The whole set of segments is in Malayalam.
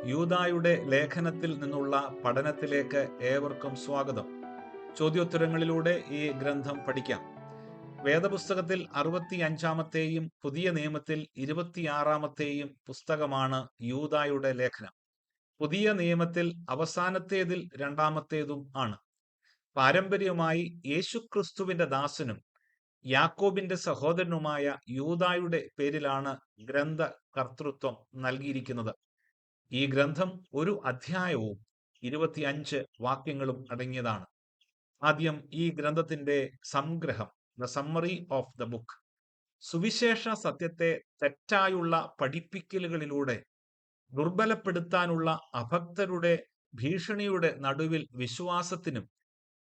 യൂദായുടെ ലേഖനത്തിൽ നിന്നുള്ള പഠനത്തിലേക്ക് ഏവർക്കും സ്വാഗതം. ചോദ്യോത്തരങ്ങളിലൂടെ ഈ ഗ്രന്ഥം പഠിക്കാം. വേദപുസ്തകത്തിൽ 65-ാമത്തെയും പുതിയ നിയമത്തിൽ 26-ാമത്തെയും പുസ്തകമാണ് യൂദായുടെ ലേഖനം. പുതിയ നിയമത്തിൽ അവസാനത്തേതിൽ രണ്ടാമത്തേതും ആണ്. പാരമ്പര്യമായി യേശുക്രിസ്തുവിന്റെ ദാസനും യാക്കോബിന്റെ സഹോദരനുമായ യൂദായുടെ പേരിലാണ് ഗ്രന്ഥ കർത്തൃത്വം നൽകിയിരിക്കുന്നത്. ഈ ഗ്രന്ഥം ഒരു അധ്യായവും 25 വാക്യങ്ങളും അടങ്ങിയതാണ്. ആദ്യം ഈ ഗ്രന്ഥത്തിന്റെ സംഗ്രഹം, the summary of the book. സുവിശേഷ സത്യത്തെ തെറ്റായുള്ള പഠിപ്പിക്കലുകളിലൂടെ ദുർബലപ്പെടുത്താനുള്ള അഭക്തരുടെ ഭീഷണിയുടെ നടുവിൽ വിശ്വാസത്തിനും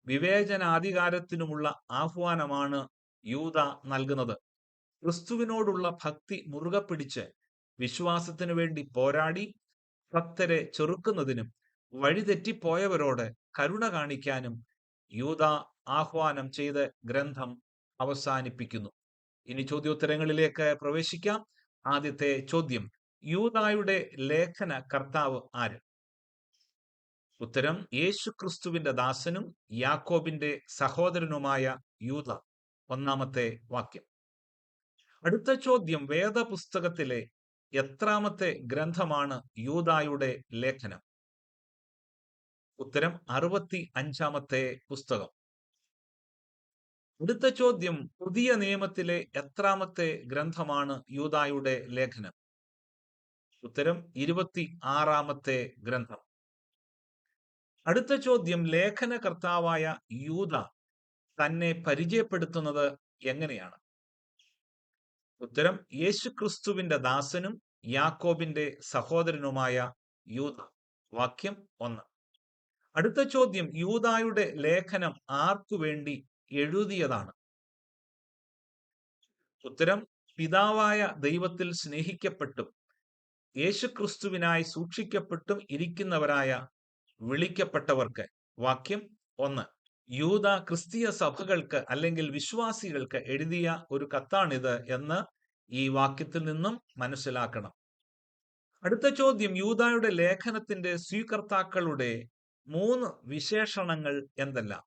വിവേചനാധികാരത്തിനുമുള്ള ആഹ്വാനമാണ് യൂദ നൽകുന്നത്. ക്രിസ്തുവിനോടുള്ള ഭക്തി മുറുകെ പിടിച്ച് വിശ്വാസത്തിനു വേണ്ടി പോരാടി ഭക്തരെ ചെറുക്കുന്നതിനും വഴിതെറ്റിപ്പോയവരോട് കരുണ കാണിക്കാനും യൂദ ആഹ്വാനം ചെയ്ത് ഗ്രന്ഥം അവസാനിപ്പിക്കുന്നു. ഇനി ചോദ്യോത്തരങ്ങളിലേക്ക് പ്രവേശിക്കാം. ആദ്യത്തെ ചോദ്യം: യൂദായുടെ ലേഖന കർത്താവ് ആര്? ഉത്തരം: യേശുക്രിസ്തുവിന്റെ ദാസനും യാക്കോബിന്റെ സഹോദരനുമായ യൂദ. ഒന്നാമത്തെ വാക്യം. അടുത്ത ചോദ്യം: വേദപുസ്തകത്തിലെ എത്രാമത്തെ ഗ്രന്ഥമാണ് യൂദായുടെ ലേഖനം? ഉത്തരം: 65-ാമത്തെ പുസ്തകം. അടുത്ത ചോദ്യം: പുതിയ നിയമത്തിലെ എത്രാമത്തെ ഗ്രന്ഥമാണ് യൂദായുടെ ലേഖനം? ഉത്തരം: 26-ാമത്തെ ഗ്രന്ഥം. അടുത്ത ചോദ്യം: ലേഖന കർത്താവായ യൂദ തന്നെ പരിചയപ്പെടുത്തുന്നത് എങ്ങനെയാണ്? ഉത്തരം: യേശുക്രിസ്തുവിന്റെ ദാസനും യാക്കോബിന്റെ സഹോദരനുമായ യൂദ. വാക്യം 1. അടുത്ത ചോദ്യം: യൂദായുടെ ലേഖനം ആർക്കു വേണ്ടി എഴുതിയതാണ്? ഉത്തരം: പിതാവായ ദൈവത്തിൽ സ്നേഹിക്കപ്പെട്ടും യേശുക്രിസ്തുവിനായി സൂക്ഷിക്കപ്പെട്ടും ഇരിക്കുന്നവരായ വിളിക്കപ്പെട്ടവർക്ക്. വാക്യം 1. യൂദ ക്രിസ്തീയ സഭകൾക്ക് അല്ലെങ്കിൽ വിശ്വാസികൾക്ക് എഴുതിയ ഒരു കത്താണിത് എന്ന് ഈ വാക്യത്തിൽ നിന്നും മനസ്സിലാക്കണം. അടുത്ത ചോദ്യം: യൂദായുടെ ലേഖനത്തിന്റെ സ്വീകർത്താക്കളുടെ 3 വിശേഷണങ്ങൾ എന്തെല്ലാം?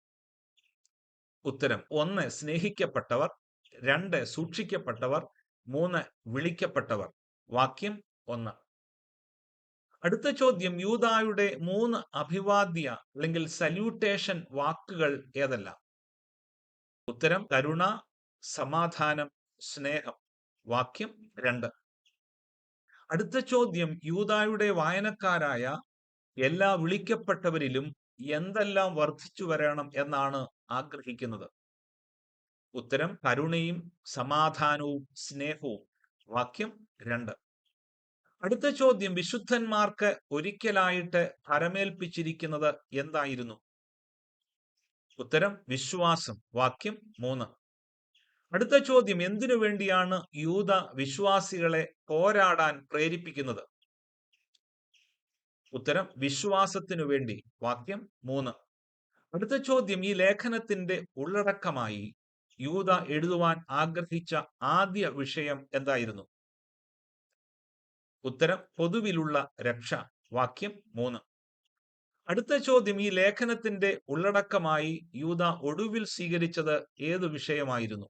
ഉത്തരം: 1 സ്നേഹിക്കപ്പെട്ടവർ, 2 സൂക്ഷിക്കപ്പെട്ടവർ, 3 വിളിക്കപ്പെട്ടവർ. വാക്യം 1. അടുത്ത ചോദ്യം: യൂദായുടെ 3 അഭിവാദ്യ അല്ലെങ്കിൽ സല്യൂട്ടേഷൻ വാക്കുകൾ ഏതെല്ലാം? ഉത്തരം: കരുണ, സമാധാനം, സ്നേഹം. വാക്യം 2. അടുത്ത ചോദ്യം: യൂദായുടെ വായനക്കാരായ എല്ലാ വിളിക്കപ്പെട്ടവരിലും എന്തെല്ലാം വർദ്ധിച്ചു വരണം എന്നാണ് ആഗ്രഹിക്കുന്നത്? ഉത്തരം: കരുണയും സമാധാനവും സ്നേഹവും. വാക്യം 2. അടുത്ത ചോദ്യം: വിശുദ്ധന്മാർക്ക് ഒരിക്കലായിട്ട് ഭരമേൽപ്പിച്ചിരിക്കുന്നത് എന്തായിരുന്നു? ഉത്തരം: വിശ്വാസം. വാക്യം 3. അടുത്ത ചോദ്യം: എന്തിനു വേണ്ടിയാണ് യൂദ വിശ്വാസികളെ പോരാടാൻ പ്രേരിപ്പിക്കുന്നത്? ഉത്തരം: വിശ്വാസത്തിനു വേണ്ടി. വാക്യം 3. അടുത്ത ചോദ്യം: ഈ ലേഖനത്തിന്റെ ഉള്ളടക്കമായി യൂദ എഴുതുവാൻ ആഗ്രഹിച്ച ആദ്യ വിഷയം എന്തായിരുന്നു? ഉത്തരം: പൊതുവിലുള്ള രക്ഷ. വാക്യം 3. അടുത്ത ചോദ്യം: ഈ ലേഖനത്തിന്റെ ഉള്ളടക്കമായി യൂദ ഒടുവിൽ സ്വീകരിച്ചത് ഏതു വിഷയമായിരുന്നു?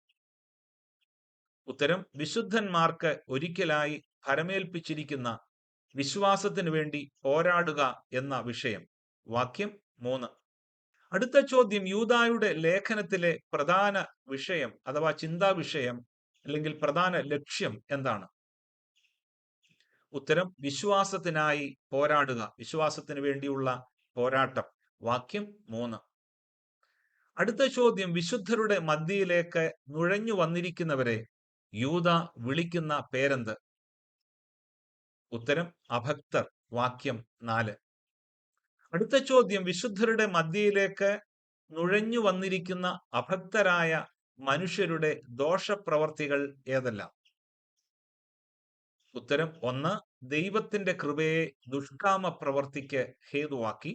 ഉത്തരം: വിശുദ്ധന്മാർക്ക് ഒരിക്കലായി ഭരമേൽപ്പിച്ചിരിക്കുന്ന വിശ്വാസത്തിനു വേണ്ടി പോരാടുക എന്ന വിഷയം. വാക്യം 3. അടുത്ത ചോദ്യം: യൂദായുടെ ലേഖനത്തിലെ പ്രധാന വിഷയം അഥവാ ചിന്താ വിഷയം അല്ലെങ്കിൽ പ്രധാന ലക്ഷ്യം എന്താണ്? ഉത്തരം: വിശ്വാസത്തിനായി പോരാടുക, വിശ്വാസത്തിന് വേണ്ടിയുള്ള പോരാട്ടം. വാക്യം 3. അടുത്ത ചോദ്യം: വിശുദ്ധരുടെ മധ്യയിലേക്ക് നുഴഞ്ഞു വന്നിരിക്കുന്നവരെ യൂദ വിളിക്കുന്ന പേരെന്ത്? ഉത്തരം: അഭക്തർ. വാക്യം 4. അടുത്ത ചോദ്യം: വിശുദ്ധരുടെ മധ്യയിലേക്ക് നുഴഞ്ഞു വന്നിരിക്കുന്ന അഭക്തരായ മനുഷ്യരുടെ ദോഷപ്രവർത്തികൾ ഏതെല്ലാം? ഉത്തരം: 1 ദൈവത്തിന്റെ കൃപയെ ദുഷ്കാമ പ്രവർത്തിക്ക് ഹേതുവാക്കി,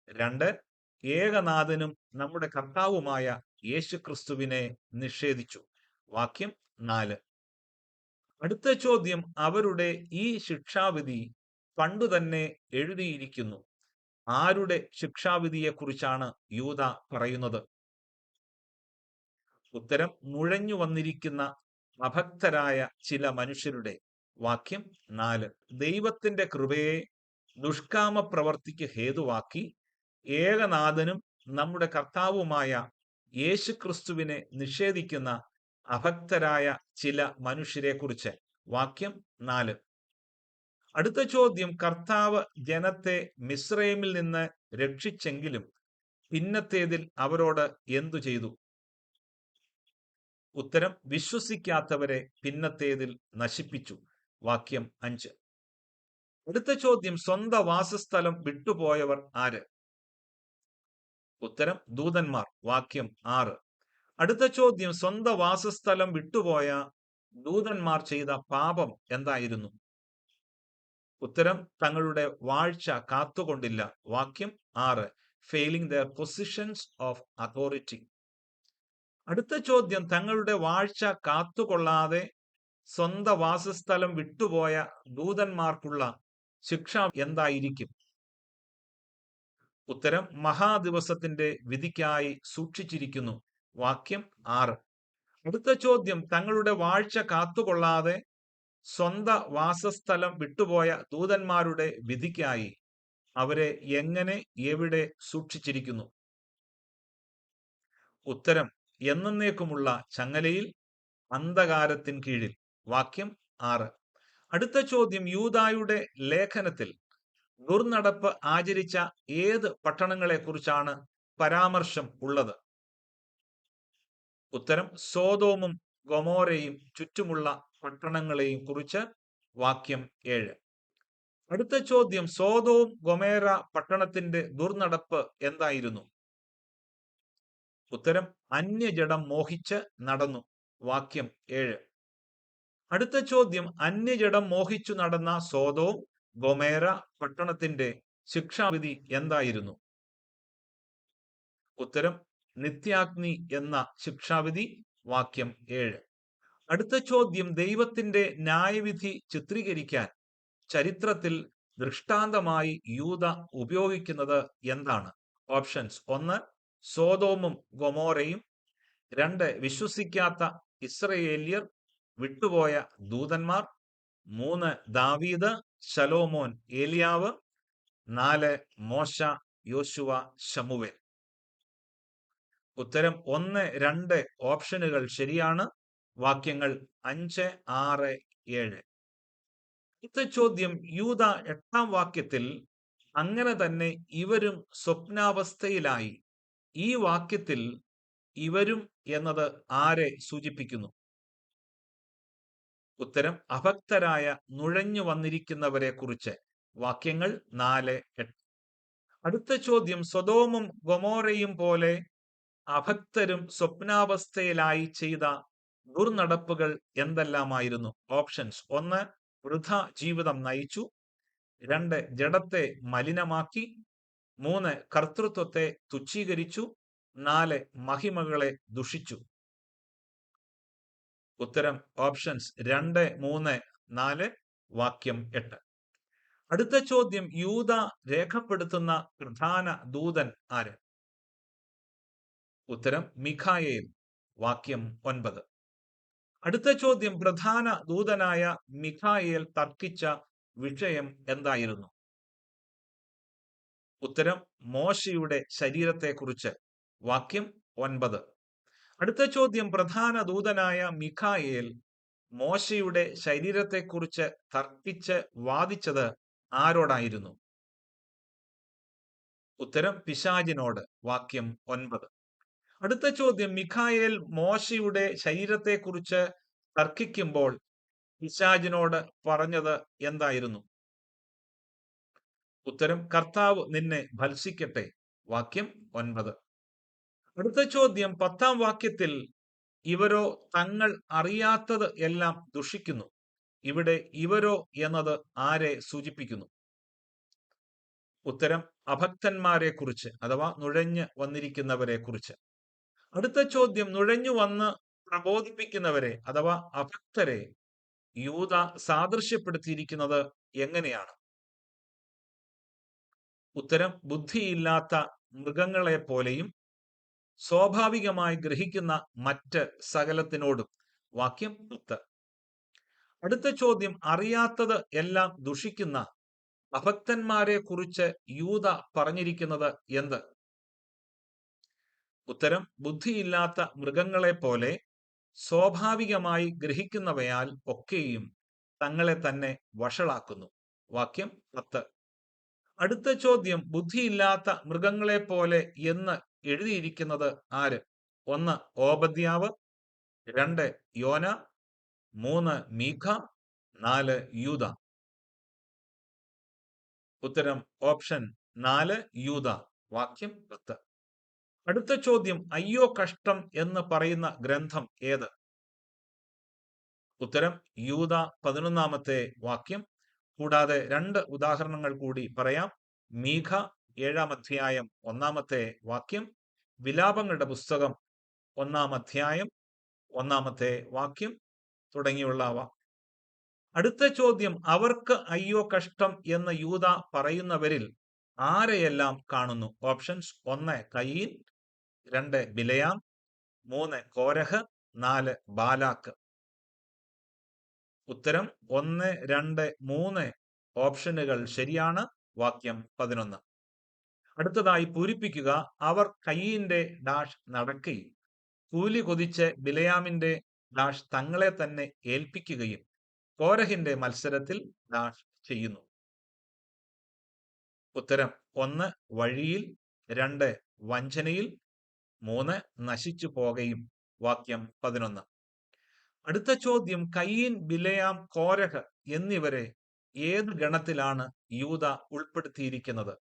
2 ഏകനാഥനും നമ്മുടെ കർത്താവുമായ യേശുക്രിസ്തുവിനെ നിഷേധിച്ചു. വാക്യം 4. അടുത്ത ചോദ്യം: അവരുടെ ഈ ശിക്ഷാവിധി പണ്ടുതന്നെ എഴുതിയിരിക്കുന്നു. ആരുടെ ശിക്ഷാവിധിയെക്കുറിച്ചാണ് യൂദ പറയുന്നത്? ഉത്തരം, നുഴഞ്ഞു വന്നിരിക്കുന്ന അഭക്തരായ ചില മനുഷ്യരുടെ. വാക്യം 4. ദൈവത്തിന്റെ കൃപയെ ദുഷ്കാമ പ്രവർത്തിക്ക് ഹേതുവാക്കി ഏകനാഥനും നമ്മുടെ കർത്താവുമായ യേശുക്രിസ്തുവിനെ നിഷേധിക്കുന്ന അഭക്തരായ ചില മനുഷ്യരെ കുറിച്ച്. വാക്യം 4. അടുത്ത ചോദ്യം, കർത്താവ് ജനത്തെ മിസ്രൈമിൽ നിന്ന് രക്ഷിച്ചെങ്കിലും പിന്നത്തേതിൽ അവരോട് എന്തു ചെയ്തു? ഉത്തരം, വിശ്വസിക്കാത്തവരെ പിന്നത്തേതിൽ നശിപ്പിച്ചു. വാക്യം 5. അടുത്ത ചോദ്യം, സ്വന്തം വാസസ്ഥലം വിട്ടുപോയവർ ആര്? ഉത്തരം, ദൂതന്മാർ. വാക്യം 6. അടുത്ത ചോദ്യം, സ്വന്തം വാസസ്ഥലം വിട്ടുപോയ ദൂതന്മാർ ചെയ്ത പാപം എന്തായിരുന്നു? ഉത്തരം, തങ്ങളുടെ വാഴ്ച കാത്തുകൊണ്ടില്ല. വാക്യം 6. Failing their positions of authority. അടുത്ത ചോദ്യം, തങ്ങളുടെ വാഴ്ച കാത്തുകൊള്ളാതെ സ്വന്തം വാസസ്ഥലം വിട്ടുപോയ ദൂതന്മാർക്കുള്ള ശിക്ഷ എന്തായിരിക്കും? ഉത്തരം, മഹാദിവസത്തിന്റെ വിധിക്കായി സൂക്ഷിച്ചിരിക്കുന്നു. വാക്യം 6. അടുത്ത ചോദ്യം, തങ്ങളുടെ വാഴ്ച കാത്തുകൊള്ളാതെ സ്വന്തം വാസസ്ഥലം വിട്ടുപോയ ദൂതന്മാരുടെ വിധിക്കായി അവരെ എങ്ങനെ, എവിടെ സൂക്ഷിച്ചിരിക്കുന്നു? ഉത്തരം, എന്നേക്കുമുള്ള ചങ്ങലയിൽ, അന്ധകാരത്തിൻ കീഴിൽ. വാക്യം 6. അടുത്ത ചോദ്യം, യൂദായുടെ ലേഖനത്തിൽ ദുർനടപ്പ് ആചരിച്ച ഏത് പട്ടണങ്ങളെ കുറിച്ചാണ് പരാമർശം ഉള്ളത്? ഉത്തരം, സോദോമും ഗൊമോരയും ചുറ്റുമുള്ള പട്ടണങ്ങളെയും കുറിച്ച്. വാക്യം 7. അടുത്ത ചോദ്യം, സോദോം ഗൊമേര പട്ടണത്തിന്റെ ദുർനടപ്പ് എന്തായിരുന്നു? ഉത്തരം, അന്യജഡം മോഹിച്ച് നടന്നു. വാക്യം 7. അടുത്ത ചോദ്യം, അന്യജഡം മോഹിച്ചു നടന്ന സോദോം ഗൊമേര പട്ടണത്തിന്റെ ശിക്ഷാവിധി എന്തായിരുന്നു? ഉത്തരം, നിത്യാഗ്നി എന്ന ശിക്ഷാവിധി. വാക്യം 7. അടുത്ത ചോദ്യം, ദൈവത്തിന്റെ ന്യായവിധി ചിത്രീകരിക്കാൻ ചരിത്രത്തിൽ ദൃഷ്ടാന്തമായി യൂദ ഉപയോഗിക്കുന്നത് എന്താണ്? ഓപ്ഷൻസ്: 1. സോദോമും ഗൊമോരയും. 2. വിശ്വസിക്കാത്ത ഇസ്രയേല്യർ, വിട്ടുപോയ ദൂതന്മാർ. 3. ദാവീദ്, ശലോമോൻ, ഏലിയാവ്. 4. മോശ, യോശുവ, ശമൂവേൽ. ഉത്തരം 1, 2 ഓപ്ഷനുകൾ ശരിയാണ്. വാക്യങ്ങൾ 5, 6, 7. അടുത്ത ചോദ്യം, യൂദ 8-ാം വാക്യത്തിൽ അങ്ങനെ തന്നെ ഇവരും സ്വപ്നാവസ്ഥയിലായി. ഈ വാക്യത്തിൽ ഇവരും എന്നത് ആരെ സൂചിപ്പിക്കുന്നു? ഉത്തരം, അഭക്തരായ നുഴഞ്ഞു വന്നിരിക്കുന്നവരെ കുറിച്ച്. വാക്യങ്ങൾ 4, 8. അടുത്ത ചോദ്യം, സൊദോമും ഗൊമോരയും പോലെ അഭക്തരും സ്വപ്നാവസ്ഥയിലായി ചെയ്ത ദുർനടപ്പുകൾ എന്തെല്ലാമായിരുന്നു? ഓപ്ഷൻസ്: 1. വൃഥ ജീവിതം നയിച്ചു. 2. ജഡത്തെ മലിനമാക്കി. 3. കർത്തൃത്വത്തെ തുച്ഛീകരിച്ചു. 4. മഹിമകളെ ദുഷിച്ചു. ഉത്തരം, ഓപ്ഷൻസ് 2, 3, 4. വാക്യം 8. അടുത്ത ചോദ്യം, യൂദ രേഖപ്പെടുത്തുന്ന പ്രധാന ദൂതൻ ആര്? ഉത്തരം, മിഖായേൽ. വാക്യം 9. അടുത്ത ചോദ്യം, പ്രധാന ദൂതനായ മിഖായേൽ തർക്കിച്ച വിഷയം എന്തായിരുന്നു? ഉത്തരം, മോശയുടെ ശരീരത്തെക്കുറിച്ച്. വാക്യം 9. അടുത്ത ചോദ്യം, പ്രധാന ദൂതനായ മിഖായേൽ മോശയുടെ ശരീരത്തെക്കുറിച്ച് തർക്കിച്ച് വാദിച്ചത് ആരോടായിരുന്നു? ഉത്തരം, പിശാചിനോട്. വാക്യം 9. അടുത്ത ചോദ്യം, മിഖായേൽ മോശയുടെ ശരീരത്തെക്കുറിച്ച് തർക്കിക്കുമ്പോൾ പിശാചിനോട് പറഞ്ഞത് എന്തായിരുന്നു? ഉത്തരം, കർത്താവ് നിന്നെ ഭത്സിക്കട്ടെ. വാക്യം 9. അടുത്ത ചോദ്യം, 10-ാം വാക്യത്തിൽ ഇവരോ തങ്ങൾ അറിയാത്തത് എല്ലാം ദുഷിക്കുന്നു. ഇവിടെ ഇവരോ എന്നത് ആരെ സൂചിപ്പിക്കുന്നു? ഉത്തരം, അഭക്തന്മാരെ കുറിച്ച്, അഥവാ നുഴഞ്ഞു വന്നിരിക്കുന്നവരെ കുറിച്ച്. അടുത്ത ചോദ്യം, നുഴഞ്ഞു വന്ന് പ്രബോധിപ്പിക്കുന്നവരെ അഥവാ അഭക്തരെ യൂദ സാദൃശ്യപ്പെടുത്തിയിരിക്കുന്നത് എങ്ങനെയാണ്? ഉത്തരം ബുദ്ധിയില്ലാത്ത മൃഗങ്ങളെ പോലെയും സ്വാഭാവികമായി ഗ്രഹിക്കുന്ന മറ്റ് സകലത്തിനോടും. വാക്യം 10. അടുത്ത ചോദ്യം, അറിയാത്തത് എല്ലാം ദുഷിക്കുന്ന അഭക്തന്മാരെ കുറിച്ച് യൂദ പറഞ്ഞിരിക്കുന്നത് എന്ത്? ഉത്തരം ബുദ്ധിയില്ലാത്ത മൃഗങ്ങളെ പോലെ സ്വാഭാവികമായി ഗ്രഹിക്കുന്നവയാൽ ഒക്കെയും തങ്ങളെ തന്നെ വഷളാക്കുന്നു. വാക്യം 10. അടുത്ത ചോദ്യം, ബുദ്ധിയില്ലാത്ത മൃഗങ്ങളെ പോലെ എന്ന് എഴുതിയിരിക്കുന്നത് ആര്? 1 ഓബദ്യാവ്, 2 യോന, 3 മീഖ, 4 യൂദ. ഉത്തരം ഓപ്ഷൻ 4 യൂദ. വാക്യം 10. അടുത്ത ചോദ്യം, അയ്യോ കഷ്ടം എന്ന് പറയുന്ന ഗ്രന്ഥം ഏത്? ഉത്തരം യൂദ 11-ാമത്തെ വാക്യം. കൂടാതെ 2 ഉദാഹരണങ്ങൾ കൂടി പറയാം. മീഖ 7-ാം അധ്യായം 1-ാമത്തെ വാക്യം, വിലാപങ്ങളുടെ പുസ്തകം 1-ാം അധ്യായം 1-ാമത്തെ വാക്യം തുടങ്ങിയുള്ളവ. അടുത്ത ചോദ്യം, അവർക്ക് അയ്യോ കഷ്ടം എന്ന് യൂദ പറയുന്നവരിൽ ആരെയെല്ലാം കാണുന്നു? ഓപ്ഷൻസ്: 1 കയീൻ, 2 ബിലയാം, 3 കോരഹ്, 4 ബാലാക്ക്. ഉത്തരം 1, 2, 3 ഓപ്ഷനുകൾ ശരിയാണ്. വാക്യം 11. അടുത്തതായി പൂരിപ്പിക്കുക. അവർ കയീന്റെ ഡാഷ് നടക്കുകയും കൂലി കൊതിച്ച് ബിലയാമിന്റെ ഡാഷ് തങ്ങളെ തന്നെ ഏൽപ്പിക്കുകയും കോരഹിന്റെ മത്സരത്തിൽ ഡാഷ് ചെയ്യുന്നു. ഉത്തരം 1 വഴിയിൽ, 2 വഞ്ചനയിൽ, 3 നശിച്ചു പോകുകയും. വാക്യം 11. അടുത്ത ചോദ്യം, കയീൻ, ബിലയാം, കോരഹ് എന്നിവരെ ഏത് ഗണത്തിലാണ് യൂദ ഉൾപ്പെടുത്തിയിരിക്കുന്നത്?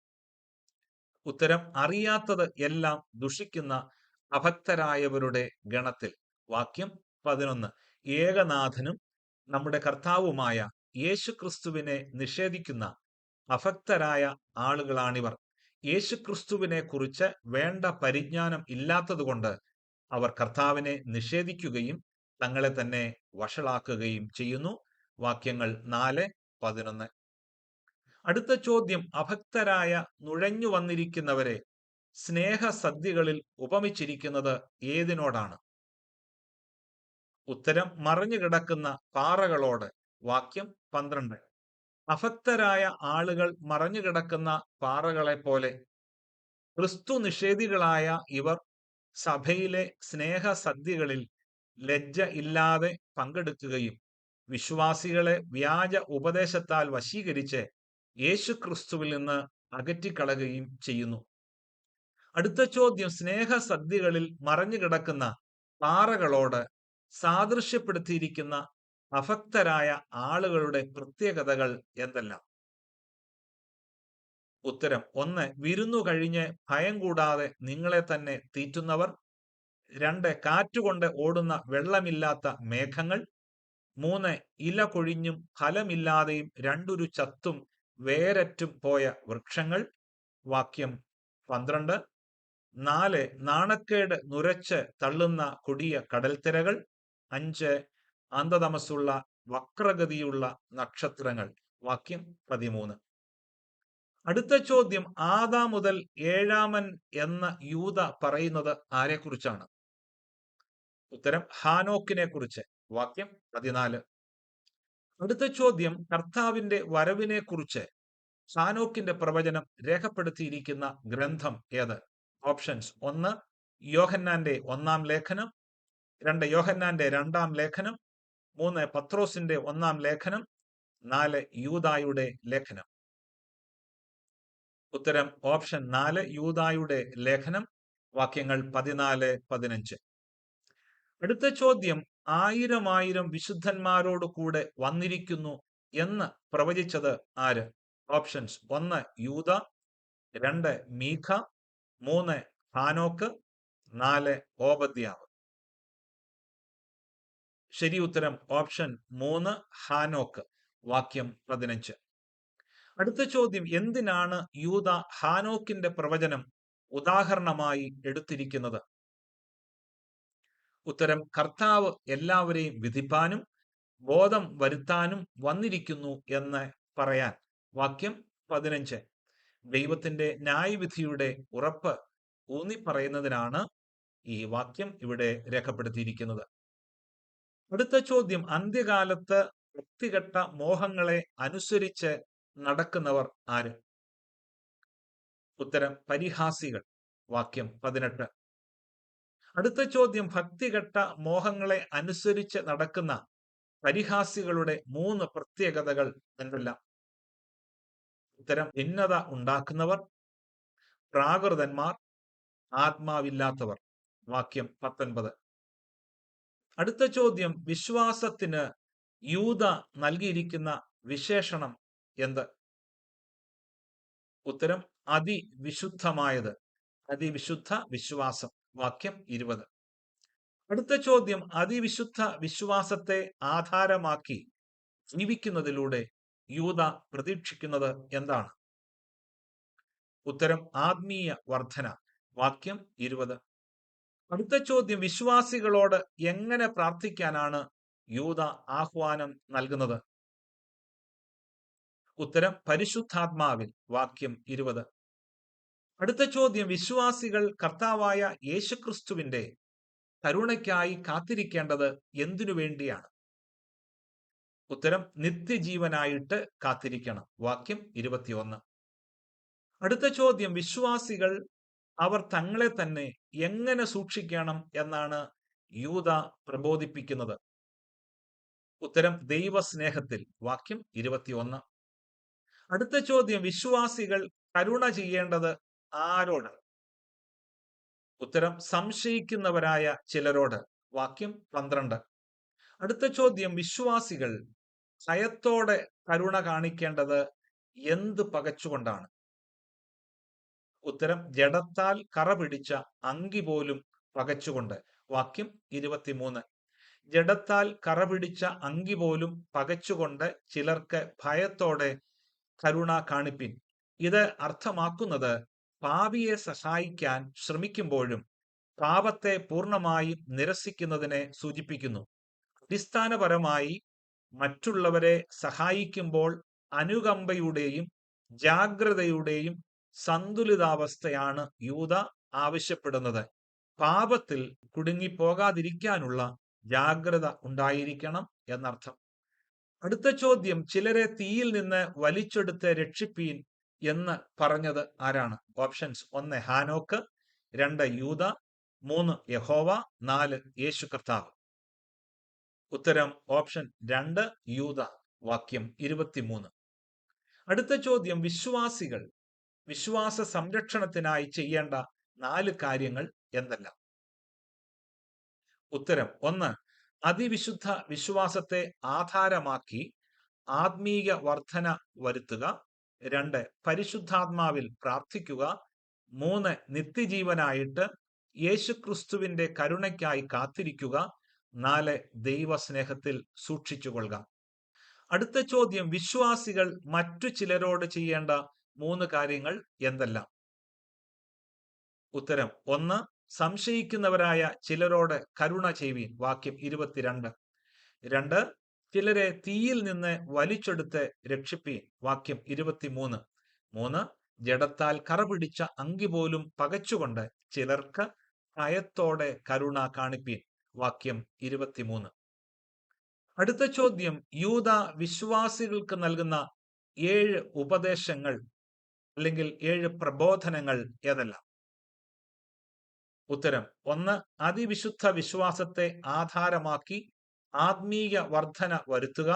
ഉത്തരം അറിയാത്തത് എല്ലാം ദുഷിക്കുന്ന അഭക്തരായവരുടെ ഗണത്തിൽ. വാക്യം 11. ഏകനാഥനും നമ്മുടെ കർത്താവുമായ യേശുക്രിസ്തുവിനെ നിഷേധിക്കുന്ന അഭക്തരായ ആളുകളാണിവർ. യേശുക്രിസ്തുവിനെ കുറിച്ച് വേണ്ട പരിജ്ഞാനം ഇല്ലാത്തതുകൊണ്ട് അവർ കർത്താവിനെ നിഷേധിക്കുകയും തങ്ങളെ തന്നെ വഷളാക്കുകയും ചെയ്യുന്നു. വാക്യങ്ങൾ 4, 11. അടുത്ത ചോദ്യം, അഭക്തരായ നുഴഞ്ഞു വന്നിരിക്കുന്നവരെ സ്നേഹസദ്യകളിൽ ഉപമിച്ചിരിക്കുന്നത് ഏതിനോടാണ്? ഉത്തരം മറിഞ്ഞു കിടക്കുന്ന പാറകളോട്. വാക്യം 12. അഭക്തരായ ആളുകൾ മറഞ്ഞു കിടക്കുന്ന പാറകളെ പോലെ. ക്രിസ്തു നിഷേധികളായ ഇവർ സഭയിലെ സ്നേഹസദ്യകളിൽ ലജ്ജ ഇല്ലാതെ പങ്കെടുക്കുകയും വിശ്വാസികളെ വ്യാജ ഉപദേശത്താൽ വശീകരിച്ച് യേശുക്രിസ്തുവിൽ നിന്ന് അകറ്റിക്കളയുകയും ചെയ്യുന്നു. അടുത്ത ചോദ്യം, സ്നേഹസദ്യകളിൽ മറഞ്ഞു കിടക്കുന്ന പാറകളോട് സാദൃശ്യപ്പെടുത്തിയിരിക്കുന്ന അഭക്തരായ ആളുകളുടെ പ്രത്യേകതകൾ എന്തെല്ലാം? ഉത്തരം 1 വിരുന്നു കഴിഞ്ഞ് ഭയം കൂടാതെ നിങ്ങളെ തന്നെ തീറ്റുന്നവർ, 2 കാറ്റുകൊണ്ട് ഓടുന്ന വെള്ളമില്ലാത്ത മേഘങ്ങൾ, 3 ഇല കൊഴിഞ്ഞും ഫലമില്ലാതെയും രണ്ടുരു ചത്തും വേരറ്റും പോയ വൃക്ഷങ്ങൾ. വാക്യം 12. 4 നാണക്കേട് നുരച്ച് തള്ളുന്ന കൊടിയ കടൽത്തിരകൾ. 5 അന്ധതമസ്സുള്ള വക്രഗതിയുള്ള നക്ഷത്രങ്ങൾ. വാക്യം 13. അടുത്ത ചോദ്യം, ആദാം മുതൽ 7-ാമൻ എന്ന യൂദ പറയുന്നത് ആരെക്കുറിച്ചാണ്? ഉത്തരം ഹാനോക്കിനെ കുറിച്ച്. വാക്യം 14. അടുത്ത ചോദ്യം, കർത്താവിന്റെ വരവിനെ കുറിച്ച് ഹാനോക്കിന്റെ പ്രവചനം രേഖപ്പെടുത്തിയിരിക്കുന്ന ഗ്രന്ഥം ഏത്? ഓപ്ഷൻസ്: 1 യോഹന്നാന്റെ 1-ാം ലേഖനം, 2 യോഹന്നാന്റെ 2-ാം ലേഖനം, 3 പത്രോസിന്റെ 1-ാം ലേഖനം, 4 യൂദായുടെ ലേഖനം. ഉത്തരം ഓപ്ഷൻ 4 യൂദായുടെ ലേഖനം. വാക്യങ്ങൾ 14, 15. അടുത്ത ചോദ്യം, 1000 വിശുദ്ധന്മാരോട് കൂടെ വന്നിരിക്കുന്നു എന്ന് പ്രവചിച്ചത് ആര്? ഓപ്ഷൻസ്: 1 യൂദ, 2 മീഖ, 3 ഹാനോക്ക്, 4 ഓബദ്യാവ്. ശരി ഉത്തരം ഓപ്ഷൻ 3 ഹാനോക്ക്. വാക്യം 15. അടുത്ത ചോദ്യം, എന്തിനാണ് യൂദ ഹാനോക്കിന്റെ പ്രവചനം ഉദാഹരണമായി എടുത്തിരിക്കുന്നത്? ഉത്തരം കർത്താവ് എല്ലാവരെയും വിധിപ്പാനും ബോധം വരുത്താനും വന്നിരിക്കുന്നു എന്ന് പറയാൻ. വാക്യം 15. ദൈവത്തിന്റെ ന്യായവിധിയുടെ ഉറപ്പ് ഊന്നിപ്പറയുന്നതിനാണ് ഈ വാക്യം ഇവിടെ രേഖപ്പെടുത്തിയിരിക്കുന്നത്. അടുത്ത ചോദ്യം, അന്ത്യകാലത്ത് വൃത്തികെട്ട മോഹങ്ങളെ അനുസരിച്ച് നടക്കുന്നവർ ആര്? ഉത്തരം, പരിഹാസികൾ. വാക്യം 18. അടുത്ത ചോദ്യം, ഭക്തികെട്ട മോഹങ്ങളെ അനുസരിച്ച് നടക്കുന്ന പരിഹാസികളുടെ 3 പ്രത്യേകതകൾ എന്തെല്ലാം? ഉത്തരം, ഭിന്നത ഉണ്ടാക്കുന്നവർ, പ്രാകൃതന്മാർ, ആത്മാവില്ലാത്തവർ. വാക്യം 19. അടുത്ത ചോദ്യം, വിശ്വാസത്തിന് യൂദ നൽകിയിരിക്കുന്ന വിശേഷണം എന്ത്? ഉത്തരം, അതിവിശുദ്ധമായത്, അതിവിശുദ്ധ വിശ്വാസം. വാക്യം 20. അടുത്ത ചോദ്യം, അതിവിശുദ്ധ വിശ്വാസത്തെ ആധാരമാക്കി ജീവിക്കുന്നതിലൂടെ യൂദ പ്രതീക്ഷിക്കുന്നത് എന്താണ്? ഉത്തരം, ആത്മീയ വർധന. വാക്യം 20. അടുത്ത ചോദ്യം, വിശ്വാസികളോട് എങ്ങനെ പ്രാർത്ഥിക്കാനാണ് യൂദ ആഹ്വാനം നൽകുന്നത്? ഉത്തരം, പരിശുദ്ധാത്മാവിൽ. വാക്യം 20. അടുത്ത ചോദ്യം, വിശ്വാസികൾ കർത്താവായ യേശുക്രിസ്തുവിന്റെ കരുണയ്ക്കായി കാത്തിരിക്കേണ്ടത് എന്തിനു വേണ്ടിയാണ്? ഉത്തരം, നിത്യജീവനായിട്ട് കാത്തിരിക്കണം. വാക്യം 21. അടുത്ത ചോദ്യം, വിശ്വാസികൾ അവർ തങ്ങളെ തന്നെ എങ്ങനെ സൂക്ഷിക്കണം എന്നാണ് യൂദ പ്രബോധിപ്പിക്കുന്നത്? ഉത്തരം, ദൈവസ്നേഹത്തിൽ. വാക്യം 21. അടുത്ത ചോദ്യം, വിശ്വാസികൾ കരുണ ചെയ്യേണ്ടത് ആരോട്? ഉത്തരം, സംശയിക്കുന്നവരായ ചിലരോട്. വാക്യം 12. അടുത്ത ചോദ്യം, വിശ്വാസികൾ ഭയത്തോടെ കരുണ കാണിക്കേണ്ടത് എന്ത് പകച്ചുകൊണ്ടാണ്? ഉത്തരം, ജഡത്താൽ കറ പിടിച്ച അങ്കി പോലും പകച്ചുകൊണ്ട്. വാക്യം 23. ജഡത്താൽ കറ പിടിച്ച അങ്കി പോലും പകച്ചുകൊണ്ട് ചിലർക്ക് ഭയത്തോടെ കരുണ കാണിപ്പിൻ. ഇത് അർത്ഥമാക്കുന്നത് പാപിയെ സഹായിക്കാൻ ശ്രമിക്കുമ്പോഴും പാപത്തെ പൂർണ്ണമായും നിരസിക്കുന്നതിനെ സൂചിപ്പിക്കുന്നു. അടിസ്ഥാനപരമായി മറ്റുള്ളവരെ സഹായിക്കുമ്പോൾ അനുകമ്പയുടെയും ജാഗ്രതയുടെയും സന്തുലിതാവസ്ഥയാണ് യൂദ ആവശ്യപ്പെടുന്നത്. പാപത്തിൽ കുടുങ്ങിപ്പോകാതിരിക്കാനുള്ള ജാഗ്രത ഉണ്ടായിരിക്കണം എന്നർത്ഥം. അടുത്ത ചോദ്യം, ചിലരെ തീയിൽ നിന്ന് വലിച്ചെടുത്ത് രക്ഷിപ്പീൻ എന്ന് പറഞ്ഞത് ആരാണ്? ഓപ്ഷൻസ്: 1 ഹാനോക്ക്, 2 യൂദ, 3 യഹോവ, 4 യേശു കർത്താവ്. ഉത്തരം, ഓപ്ഷൻ 2 യൂദ. വാക്യം 23. അടുത്ത ചോദ്യം, വിശ്വാസികൾ വിശ്വാസ സംരക്ഷണത്തിനായി ചെയ്യേണ്ട 4 കാര്യങ്ങൾ എന്തെല്ലാം? ഉത്തരം, 1 അതിവിശുദ്ധ വിശ്വാസത്തെ ആധാരമാക്കി ആത്മീയ വർധന വരുത്തുക, 2 പരിശുദ്ധാത്മാവിൽ പ്രാർത്ഥിക്കുക, 3 നിത്യജീവനായിട്ട് യേശുക്രിസ്തുവിന്റെ കരുണയ്ക്കായി കാത്തിരിക്കുക, 4 ദൈവസ്നേഹത്തിൽ സൂക്ഷിച്ചുകൊള്ളുക. അടുത്ത ചോദ്യം, വിശ്വാസികൾ മറ്റു ചിലരോട് ചെയ്യേണ്ട 3 കാര്യങ്ങൾ എന്തെല്ലാം? ഉത്തരം, 1 സംശയിക്കുന്നവരായ ചിലരോട് കരുണ ചെയ്യുവീൻ. വാക്യം 22. 2 ചിലരെ തീയിൽ നിന്ന് വലിച്ചെടുത്ത് രക്ഷിപ്പീൻ. വാക്യം 23. 3 ജഡത്താൽ കറ പിടിച്ച അങ്കി പോലും പകച്ചുകൊണ്ട് ചിലർക്ക് ഭയത്തോടെ കരുണ കാണിപ്പീൻ. വാക്യം 23. അടുത്ത ചോദ്യം, യൂദ വിശ്വാസികൾക്ക് നൽകുന്ന 7 ഉപദേശങ്ങൾ അല്ലെങ്കിൽ 7 പ്രബോധനങ്ങൾ ഏതെല്ലാം? ഉത്തരം, 1 അതിവിശുദ്ധ വിശ്വാസത്തെ ആധാരമാക്കി ആത്മീയ വർധന വരുത്തുക,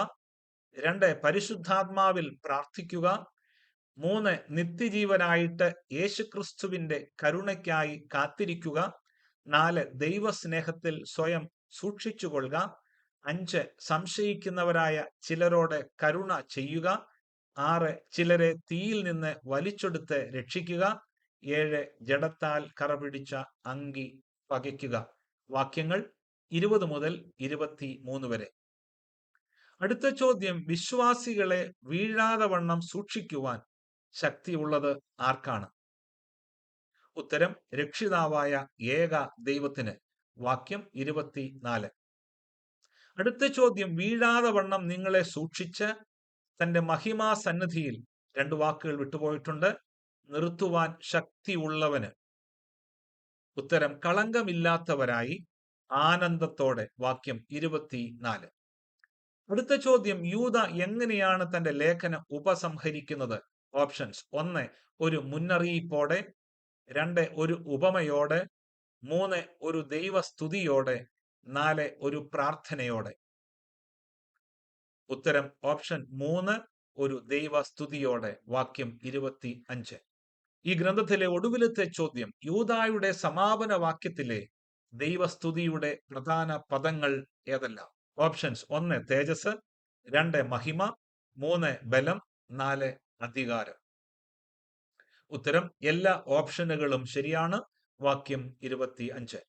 2 പരിശുദ്ധാത്മാവിൽ പ്രാർത്ഥിക്കുക, 3 നിത്യജീവനായിട്ട് യേശുക്രിസ്തുവിന്റെ കരുണയ്ക്കായി കാത്തിരിക്കുക, 4 ദൈവസ്നേഹത്തിൽ സ്വയം സൂക്ഷിച്ചുകൊള്ളുക, 5 സംശയിക്കുന്നവരായ ചിലരോട് കരുണ ചെയ്യുക, 6 ചിലരെ തീയിൽ നിന്ന് വലിച്ചെടുത്ത് രക്ഷിക്കുക, 7 ജഡത്താൽ കറ പിടിച്ച അങ്കി പകയ്ക്കുക. വാക്യങ്ങൾ 20 മുതൽ 23 വരെ. അടുത്ത ചോദ്യം, വിശ്വാസികളെ വീഴാതെ വണ്ണം സൂക്ഷിക്കുവാൻ ശക്തിയുള്ളത് ആർക്കാണ്? ഉത്തരം, രക്ഷിതാവായ ഏക ദൈവത്തിന്. വാക്യം 24. അടുത്ത ചോദ്യം, വീഴാതെ വണ്ണം നിങ്ങളെ സൂക്ഷിച്ച് തന്റെ മഹിമാ സന്നിധിയിൽ, 2 വാക്കുകൾ വിട്ടുപോയിട്ടുണ്ട്, നിർത്തുവാൻ ശക്തിയുള്ളവന്? ഉത്തരം കളങ്കമില്ലാത്തവരായി ആനന്ദത്തോടെ. വാക്യം 24. അടുത്ത ചോദ്യം, യൂദ എങ്ങനെയാണ് തന്റെ ലേഖനം ഉപസംഹരിക്കുന്നത്? ഓപ്ഷൻസ്: 1 ഒരു മുന്നറിയിപ്പോടെ, 2 ഒരു ഉപമയോടെ, 3 ഒരു ദൈവസ്തുതിയോടെ, 4 ഒരു പ്രാർത്ഥനയോടെ. ഉത്തരം ഓപ്ഷൻ 3 ഒരു ദൈവസ്തുതിയോടെ. വാക്യം 25. ഈ ഗ്രന്ഥത്തിലെ ഒടുവിലത്തെ ചോദ്യം, യൂദായുടെ സമാപന വാക്യത്തിലെ ദൈവസ്തുതിയുടെ പ്രധാന പദങ്ങൾ ഏതെല്ലാം? ഓപ്ഷൻസ്: 1 തേജസ്, 2 മഹിമ, 3 ബലം, 4 അധികാരം. ഉത്തരം എല്ലാ ഓപ്ഷനുകളും ശരിയാണ്. വാക്യം 25.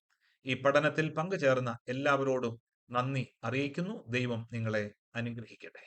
ഈ പഠനത്തിൽ പങ്കുചേർന്ന എല്ലാവരോടും നന്ദി അറിയിക്കുന്നു. ദൈവം നിങ്ങളെ അനുഗ്രഹിക്കട്ടെ.